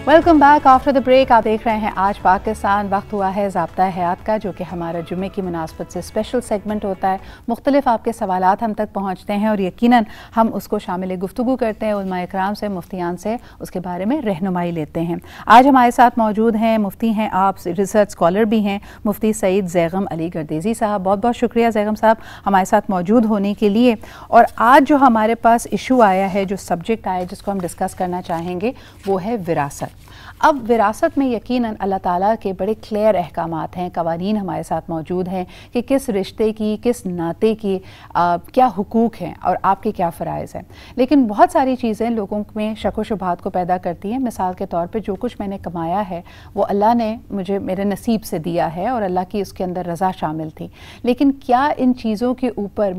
Welcome back after the break. आप देख रहे हैं आज पाकिस्तान। वक्त हुआ है ज़ाब्ता हयात का, जो कि हमारा जुम्मे की मुनासबत से स्पेशल सेगमेंट होता है। मुख्तलिफ आपके सवालात हम तक पहुँचते हैं और यकीनन हम उसको शामिल गुफ्तगू करते हैं, उलमा इकराम से, मुफ्तियान से उसके बारे में रहनुमाई लेते हैं। आज हमारे साथ मौजूद हैं, मुफ्ती हैं, आप रिसर्च स्कॉलर भी हैं, मुफ्ती सईद ज़ैगम अली गर्देज़ी साहब। बहुत बहुत शुक्रिया ज़ैगम साहब हमारे साथ मौजूद होने के लिए। और आज जो हमारे पास इशू आया है, जो सब्जेक्ट आया जिसको हम डिस्कस करना चाहेंगे, वो है विरासत। अब विरासत में यकीनन अल्लाह ताला के बड़े क्लियर अहकामात हैं, कवानीन हमारे साथ मौजूद हैं कि किस रिश्ते की, किस नाते की क्या हुकूक हैं और आपके क्या फ़राइज़ हैं। लेकिन बहुत सारी चीज़ें लोगों में शक व शुबहात को पैदा करती हैं। मिसाल के तौर पे जो कुछ मैंने कमाया है वो अल्लाह ने मुझे मेरे नसीब से दिया है और अल्लाह की उसके अंदर रज़ा शामिल थी, लेकिन क्या इन चीज़ों के ऊपर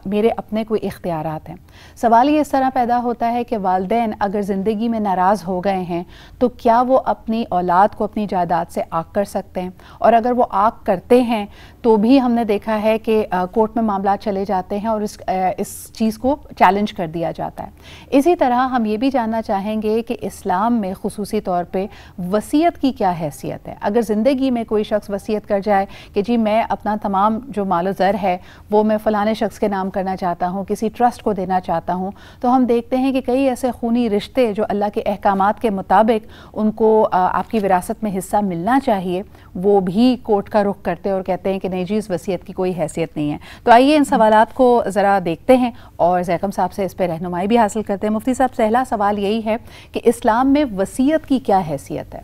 मेरे अपने कोई इख्तियारात हैं। सवाल ये इस तरह पैदा होता है कि वालिदैन अगर ज़िंदगी में नाराज़ हो गए हैं तो क्या वो अपनी औलाद को अपनी जायदाद से आग कर सकते हैं, और अगर वो आग करते हैं तो भी हमने देखा है कि कोर्ट में मामला चले जाते हैं और इस चीज़ को चैलेंज कर दिया जाता है। इसी तरह हम ये भी जानना चाहेंगे कि इस्लाम में खुसूसी तौर पे वसीयत की क्या हैसियत है। अगर ज़िंदगी में कोई शख्स वसीयत कर जाए कि जी मैं अपना तमाम जो मालो ज़र है वो मैं फ़लाने शख्स के नाम करना चाहता हूँ, किसी ट्रस्ट को देना चाहता हूँ, तो हम देखते हैं कि कई ऐसे खूनी रिश्ते जो अल्लाह के अहकामात के मुताबिक उनको आपकी विरासत में हिस्सा मिलना चाहिए, वो भी कोर्ट का रुख करते हैं और कहते हैं कि नहीं जी इस वसीयत की कोई हैसियत नहीं है। तो आइए इन सवालात को ज़रा देखते हैं और ज़ैगम साहब से इस पर रहनुमाई भी हासिल करते हैं। मुफ्ती साहब, पहला सवाल यही है कि इस्लाम में वसीयत की क्या हैसियत है।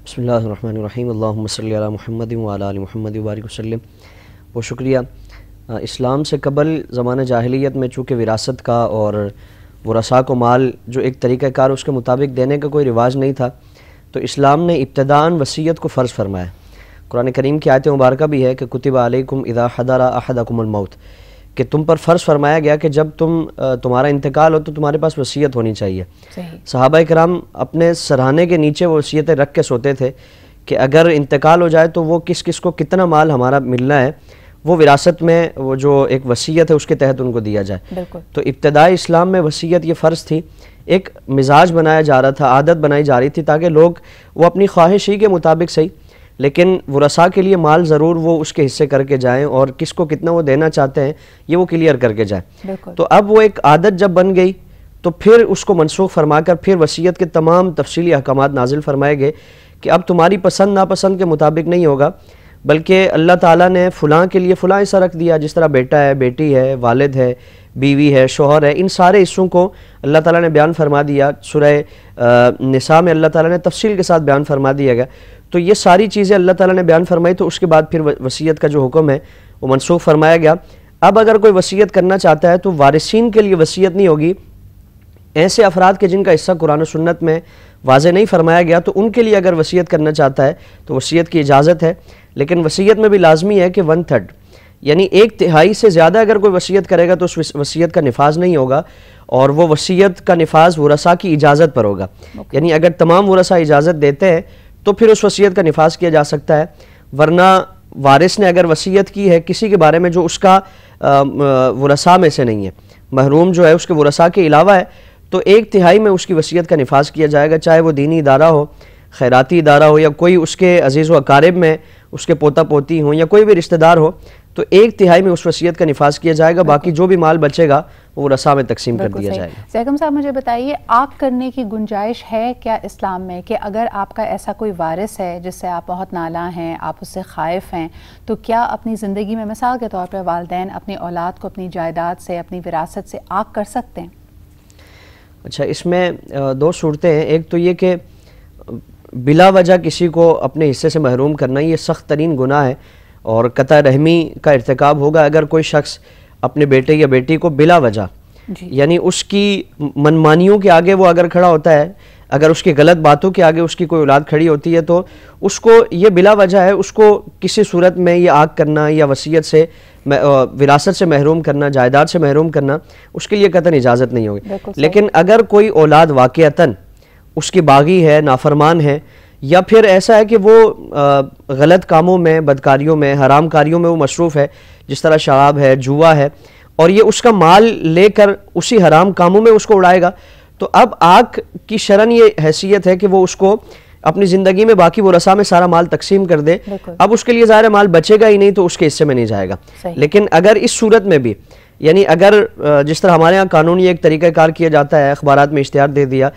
बिस्मिल्लाहिर्रहमानिर्रहीम, अल्लाहुम्मा सल्ली अला मुहम्मद व अला आलि मुहम्मद व बारिक वसल्लम। बहुत शुक्रिया। इस्लाम से कबल ज़माने जाहिलियत में चूँकि विरासत का और वरसा को माल जो एक तरीक़ाकार उसके मुताबिक देने का कोई रिवाज नहीं था, तो इस्लाम ने इब्तिदान वसीयत को फ़र्ज़ फरमाया। कुरान करीम की आयत मुबारका भी है कि कुतिबा अलैकुम इज़ा हदरा अहदकुमुल मौत, कि तुम पर फ़र्ज़ फरमाया गया कि जब तुम्हारा इंतकाल हो तो तुम्हारे पास वसीयत होनी चाहिए। सहाबा इकराम अपने सराहने के नीचे वो वसीयतें रख के सोते थे कि अगर इंतकाल हो जाए तो वो किस किस को कितना माल हमारा मिलना है वो विरासत में वो जो एक वसीयत है उसके तहत उनको दिया जाए। तो इब्तिदाई इस्लाम में वसीयत ये फ़र्ज़ थी, एक मिजाज बनाया जा रहा था, आदत बनाई जा रही थी ताकि लोग वो अपनी ख्वाहिश ही के मुताबिक सही लेकिन वरसा के लिए माल ज़रूर वो उसके हिस्से करके जाएं और किसको कितना वो देना चाहते हैं ये वो क्लियर करके जाएं। तो अब वो एक आदत जब बन गई तो फिर उसको मनसूख फरमाकर फिर वसीयत के तमाम तफसीली अहकामात नाजिल फरमाए गए कि अब तुम्हारी पसंद नापसंद के मुताबिक नहीं होगा, बल्कि अल्लाह ताला ने फ़लाँ के लिए फ़लाँ हिस्सा रख दिया। जिस तरह बेटा है, बेटी है, वालिद है, बीवी है, शोहर है, इन सारे हिस्सों को अल्लाह ताला ने बयान फरमा दिया। सूरह निसा में अल्लाह ताला ने तफसील के साथ बयान फरमा दिया गया। तो ये सारी चीज़ें अल्लाह ताला ने बयान फरमाई, तो उसके बाद फिर वसीयत का जो हुक्म है वो मनसूख फरमाया गया। अब अगर कोई वसीयत करना चाहता है तो वारिसीन के लिए वसीयत नहीं होगी। ऐसे अफराद के जिनका हिस्सा कुरान और सुन्नत में वाज़े नहीं फरमाया गया तो उनके लिए अगर वसीयत करना चाहता है तो वसीयत की इजाज़त है, लेकिन वसीयत में भी लाजमी है कि 1/3 यानी 1/3 से ज़्यादा अगर कोई वसीयत करेगा तो उस वसीयत का निफाज नहीं होगा और वो वसीयत का निफाज वरसा की इजाज़त पर होगा। यानी अगर तमाम वरसा इजाज़त देते हैं तो फिर उस वसीयत का निफाज किया जा सकता है, वरना वारिस ने अगर वसीयत की है किसी के बारे में जो उसका वरसा में से नहीं है, महरूम जो है उसके वरसा के अलावा है, तो 1/3 में उसकी वसीयत का निफाज किया जाएगा, चाहे वो दीनी इदारा हो, खैराती इदारा हो, या कोई उसके अजीज़ व अकारिब में उसके पोता पोती हों या कोई भी रिश्तेदार हो, तो 1/3 में उस वसीयत का निफाज किया जाएगा। बाकी जो भी माल बचेगा वो रसा में तकसीम कर दिया जाएगा। ज़ैगम साहब, मुझे बताइए आग करने की गुंजाइश है क्या इस्लाम में, कि अगर आपका ऐसा कोई वारिस है जिससे आप बहुत नाला हैं, आप उससे खाइफ हैं, तो क्या अपनी ज़िंदगी में मिसाल के तौर पर वालिदैन अपनी औलाद को अपनी जायदाद से, अपनी विरासत से आग कर सकते हैं? अच्छा, इसमें दो सूरतें हैं। एक तो ये कि बिला वजह किसी को अपने हिस्से से महरूम करना ये सख्त तरीन गुनाह है और कतई रहमी का इर्तिकाब होगा अगर कोई शख्स अपने बेटे या बेटी को बिला वजह, यानी उसकी मनमानियों के आगे वो अगर खड़ा होता है, अगर उसकी गलत बातों के आगे उसकी कोई औलाद खड़ी होती है तो उसको ये बिला वजह है उसको किसी सूरत में ये आग करना या वसीयत से विरासत से महरूम करना, जायदाद से महरूम करना, उसके लिए कतई इजाज़त नहीं होगी। लेकिन अगर कोई औलाद वाक़ियतन उसकी बागी है, नाफरमान है, या फिर ऐसा है कि वो गलत कामों में, बदकारियों में, हराम कारियों में वो मशरूफ़ है, जिस तरह शराब है, जुआ है, और ये उसका माल लेकर उसी हराम कामों में उसको उड़ाएगा, تو اب آگ کی شرعاً یہ حیثیت ہے کہ وہ اس کو اپنی زندگی میں باقی ورثاء میں سارا مال تقسیم کر دے. اب اس کے لیے ظاہر مال بچے گا ہی نہیں تو اس کے حصے میں نہیں جائے گا. لیکن اگر اس صورت میں بھی یعنی اگر جس طرح ہمارے ہاں قانونی ایک طریقہ کار کیا جاتا ہے, اخبارات میں اشتہار دے دیا,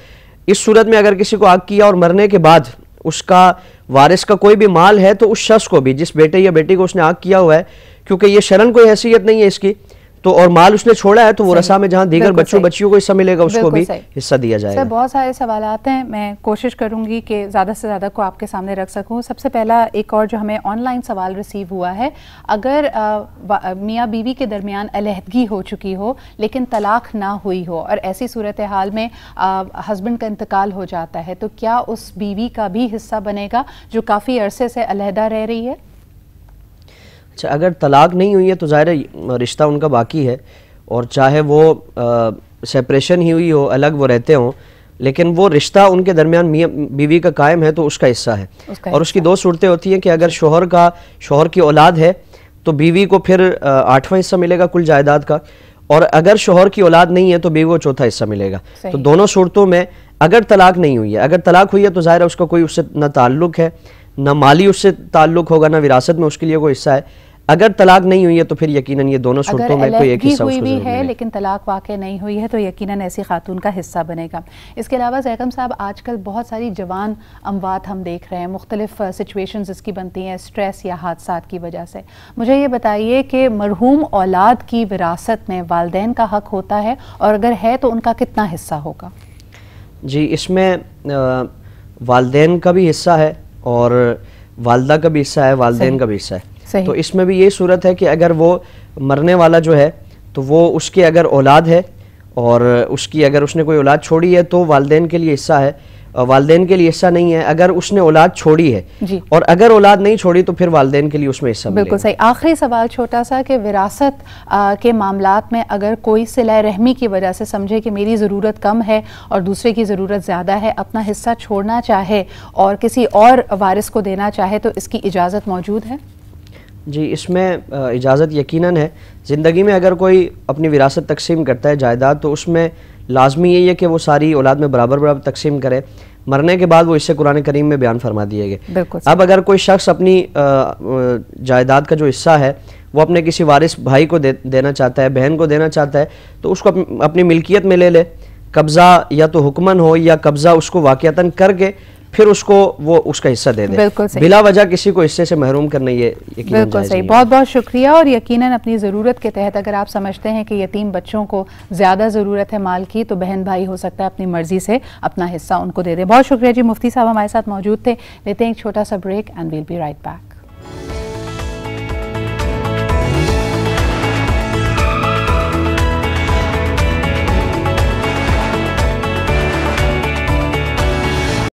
اس صورت میں اگر کسی کو آگ کیا اور مرنے کے بعد اس کا وارث کا کوئی بھی مال ہے تو اس شخص کو بھی, جس بیٹے یا بیٹی کو اس نے آگ کیا ہوا ہے, کیونکہ یہ شرعاً کوئی حیثیت نہیں ہے اس کی, تو اور مال اس نے چھوڑا ہے تو ورثاء میں جہاں دیگر بچوں بچیوں کو حصہ ملے گا اس کو بھی حصہ دیا جائے گا. بہت سارے سوالات ہیں, میں کوشش کروں گی کہ زیادہ سے زیادہ کو آپ کے سامنے رکھ سکوں. سب سے پہلا ایک اور جو ہمیں آن لائن سوال ریسیو ہوا ہے, اگر میاں بیوی کے درمیان علیحدگی ہو چکی ہو لیکن طلاق نہ ہوئی ہو اور ایسی صورتحال میں ہسبینڈ کا انتقال ہو جاتا ہے, تو کیا اس بیوی کا بھی حصہ بنے گا جو کافی عرصے سے علیحدہ رہ رہی ہے؟ اچھا, اگر طلاق نہیں ہوئی ہے تو ظاہر رشتہ ان کا باقی ہے, اور چاہے وہ سیپریشن ہی ہوئی ہو, الگ وہ رہتے ہوں, لیکن وہ رشتہ ان کے درمیان میاں بیوی کا قائم ہے تو اس کا حصہ ہے. اور اس کی دو صورتیں ہوتی ہیں کہ اگر شوہر کی اولاد ہے تو بیوی کو پھر 8واں حصہ ملے گا کل جائیداد کا, اور اگر شوہر کی اولاد نہیں ہے تو بیوی کو 4تھا حصہ ملے گا. تو دونوں صورتوں میں اگر طلاق نہیں ہوئی ہے, اگر طلاق ہوئی ہے تو ظاہر اس کا کوئی اس سے نہ تعلق ہے, نہ مالی اس سے تعلق ہوگا, نہ وراثت میں اس کے لیے کوئی حصہ ہے. اگر طلاق نہیں ہوئی ہے تو پھر یقیناً یہ دونوں صورتوں میں کوئی ایک حصہ اس کو ضرور ملے گا. لیکن طلاق واقع نہیں ہوئی ہے تو یقیناً ایسی خاتون کا حصہ بنے گا. اس کے علاوہ زیغم صاحب, آج کل بہت ساری جوان اموات ہم دیکھ رہے ہیں, مختلف سچویشنز اس کی بنتی ہیں اسٹریس یا حادثات کی وجہ سے. مجھے یہ بتائیے کہ مرحوم اولاد کی وراثت میں والدین کا حق ہوتا ہے, اور اگر ہے تو ان کا کتنا حصہ ہوگا؟ جی, اس میں والدین کا بھی حصہ ہے اور والدہ کا بھی حصہ ہے, والدین کا بھی حصہ ہے. تو اس میں بھی یہ صورت ہے کہ اگر وہ مرنے والا جو ہے تو وہ اس کے اگر اولاد ہے اور اگر اس نے کوئی اولاد چھوڑی ہے تو والدین کے لیے حصہ ہے, والدین کے لیے حصہ نہیں ہے اگر اس نے اولاد چھوڑی ہے, اور اگر اولاد نہیں چھوڑی تو پھر والدین کے لیے اس میں حصہ ملے گا. بالکل صحیح. آخری سوال چھوٹا سا, کہ وراثت کے معاملات میں اگر کوئی صلہ رحمی کی وجہ سے سمجھے کہ میری ضرورت کم ہے اور دوسرے کی ضرورت زیادہ ہے, اپنا حصہ چھوڑنا چاہے اور کسی اور وارث کو دینا چاہے تو اس کی اجازت موجود ہے؟ جی, اس میں اجازت یقیناً ہے. زندگی میں اگر کوئی اپنی وراثت تقسیم کرتا ہے جائیداد, تو اس میں لازمی یہی ہے کہ وہ ساری اولاد میں برابر برابر تقسیم کرے. مرنے کے بعد وہ اسے قرآن کریم میں بیان فرما دیے گئے. اب اگر کوئی شخص اپنی جائیداد کا جو حصہ ہے وہ اپنے کسی وارث بھائی کو دینا چاہتا ہے, بہن کو دینا چاہتا ہے, تو اس کو اپنی ملکیت میں لے لے, قبضہ یا تو حکمن ہو یا قبضہ اس کو واقعتاً کر کے پھر اس کو وہ اس کا حصہ دے دے. بلا وجہ کسی کو حصے سے محروم کرنا یہ یقیناً بالکل صحیح. بہت بہت شکریہ. اور یقیناً اپنی ضرورت کے تحت اگر آپ سمجھتے ہیں کہ یتیم بچوں کو زیادہ ضرورت ہے مال کی, تو بہن بھائی ہو سکتا ہے اپنی مرضی سے اپنا حصہ ان کو دے دیں. بہت شکریہ جی. مفتی صاحب ہمارے ساتھ موجود تھے. لیتے ہیں ایک چھوٹا سا break and we'll be right back.